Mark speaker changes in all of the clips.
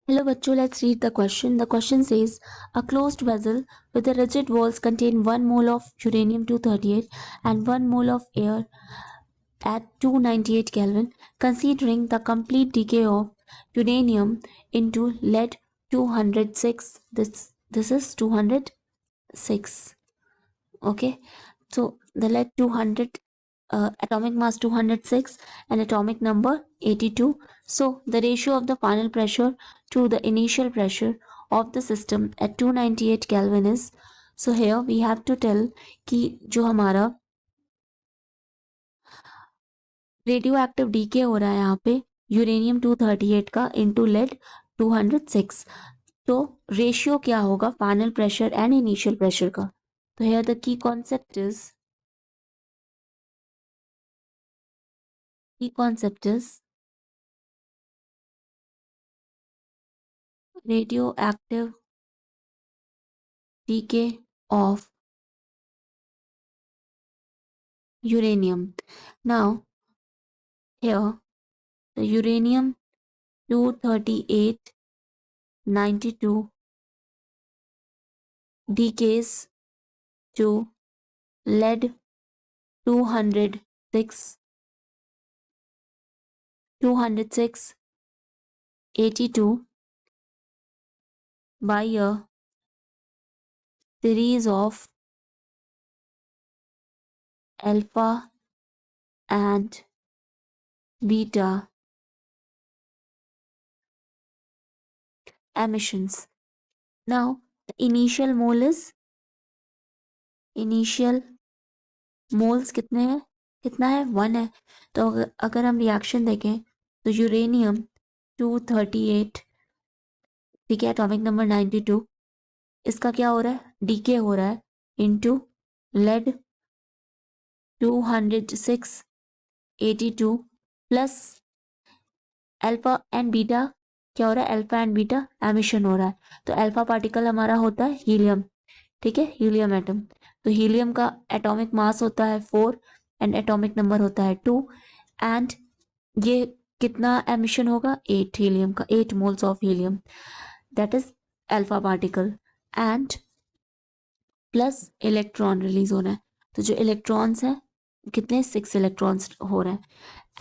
Speaker 1: Hello, bachcho. Let's read the question. The question says, a closed vessel with the rigid walls contain 1 mole of uranium-238 and 1 mole of air at 298 Kelvin. Considering the complete decay of uranium into lead 206. This is 206. Okay. So the lead 200, atomic mass 206 and atomic number 82. So the ratio of the final pressure to the initial pressure of the system at 298 Kelvin is, so here we have to tell कि जो हमारा radio active DK हो रहा है यहाँ पे uranium 238 का into lead 206, तो रेशियो क्या होगा final pressure and initial pressure का. तो here the key concept is radioactive decay of uranium. Now, here the uranium 238 92 decays to lead 206 206 82 by a series of alpha and beta emissions. Now, the initial moles कितना है 1 है. तो अगर हम reaction देखें तो यूरेनियम 238, ठीक है, एटॉमिक नंबर 92, इसका क्या हो रहा है डीके हो रहा है into lead 206 82 plus alpha and beta, क्या हो रहा है अल्फा एंड बीटा एमिशन हो रहा है. तो अल्फा पार्टिकल हमारा होता है हीलियम, ठीक है, हीलियम एटम. तो हीलियम का एटॉमिक मास होता है 4 एंड एटॉमिक नंबर होता है 2. एंड ये कितना एमिशन होगा 8 हीलियम का, 8 moles of helium, that is alpha particle. And plus electron release होना है. तो जो इलेक्ट्रॉन्स हैं कितने 6 इलेक्ट्रॉन्स हो रहे हैं.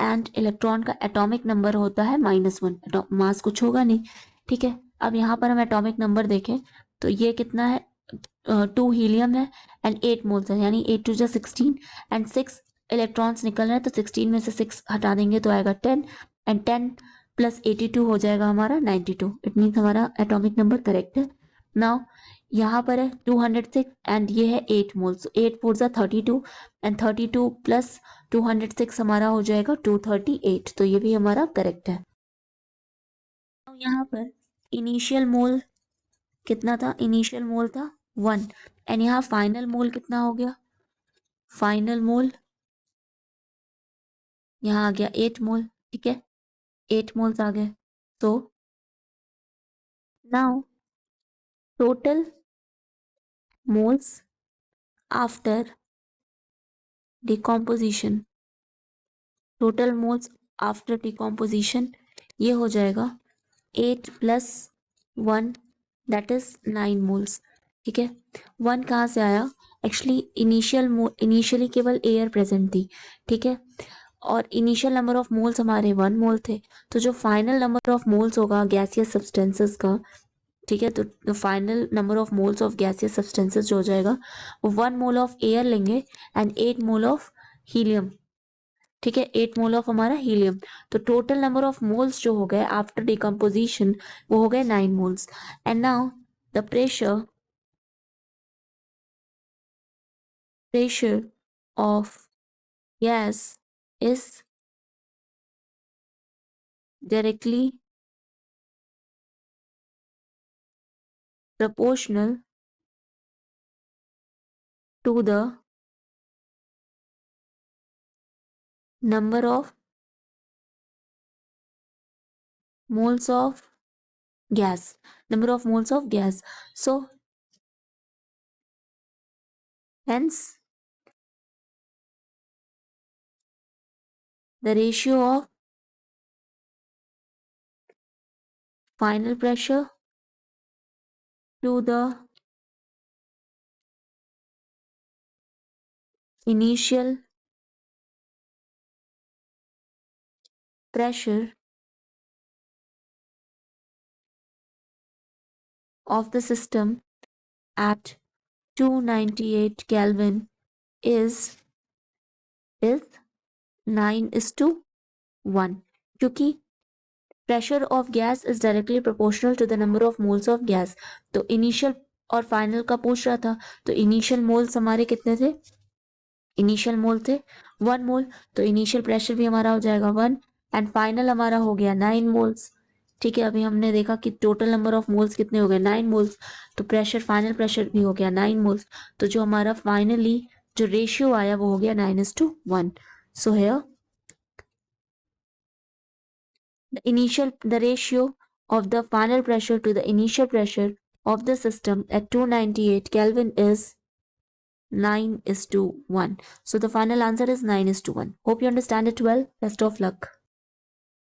Speaker 1: एंड इलेक्ट्रॉन का एटॉमिक नंबर होता है -1, मास कुछ होगा नहीं, ठीक है. अब यहाँ पर हम एटॉमिक नंबर देखें तो ये कितना है 2 हीलियम है एंड 8 मोल्स है, यानी 8 टू जा 16 एंड 6 इलेक्ट्रॉन्स निकल रहे हैं. तो 16 में से 6 हटा देंगे तो आएगा 10 एंड 10 प्लस 82 हो जाएगा हमारा 92. इट मीन्स हमारा एटॉमिक नंबर करेक्ट है. नाउ यहाँ पर है 206 एंड ये है 8 मोल्स. 8 फोर जा 32 एंड 32 प्लस 206 हमारा हो जाएगा 238. तो ये भी हमारा करेक्ट है. यहाँ पर इनिशियल मोल कितना था, इनिशियल मोल था 1 एंड यहाँ फाइनल मोल कितना हो गया, फाइनल मोल यहाँ आ गया 8 मोल, ठीक है, 8 मोल्स आ गए. तो now total moles after decomposition, total moles after decomposition ये हो जाएगा 8 प्लस 1 दैट इज 9 मोल्स, ठीक है. 1 कहाँ से आया, एक्चुअली इनिशियली केवल एयर प्रेजेंट थी, ठीक है, और इनिशियल नंबर ऑफ मोल्स हमारे 1 मोल थे. तो जो फाइनल नंबर ऑफ मोल्स होगा गैसियस सब्सटेंसेस का, ठीक है, तो final number of moles of gaseous substances जो हो जाएगा वो 1 मोल ऑफ एयर लेंगे एंड 8 मोल ऑफ हीलियम, ठीक है, 8 मोल ऑफ हमारा हीलियम. तो टोटल नंबर ऑफ मोल्स जो हो गए आफ्टर डिकम्पोजिशन वो हो गए 9 moles. And now the pressure of gas is directly proportional to the number of moles of gas, number of moles of gas. So hence the ratio of final pressure to the initial pressure of the system at 298 Kelvin is is 9 is to 1, क्योंकि pressure of gas is directly proportional to the number of moles of gas। तो initial और final का पूछ रहा था, तो initial moles हमारे कितने थे? इनिशियल मोल थे 1 मोल, तो इनिशियल प्रेशर भी हमारा हो जाएगा 1 एंड फाइनल हमारा हो गया 9 मोल्स। ठीक है, अभी हमने देखा कि टोटल नंबर ऑफ मोल्स कितने हो गए 9 मोल्स, तो प्रेशर फाइनल प्रेशर भी हो गया 9 मोल्स। तो जो हमारा फाइनली जो रेशियो आया वो हो गया 9:1। So here the ratio of the final pressure to the initial pressure of the system at 298 Kelvin is 9:1. So the final answer is 9:1. Hope you understand it well. Best of luck.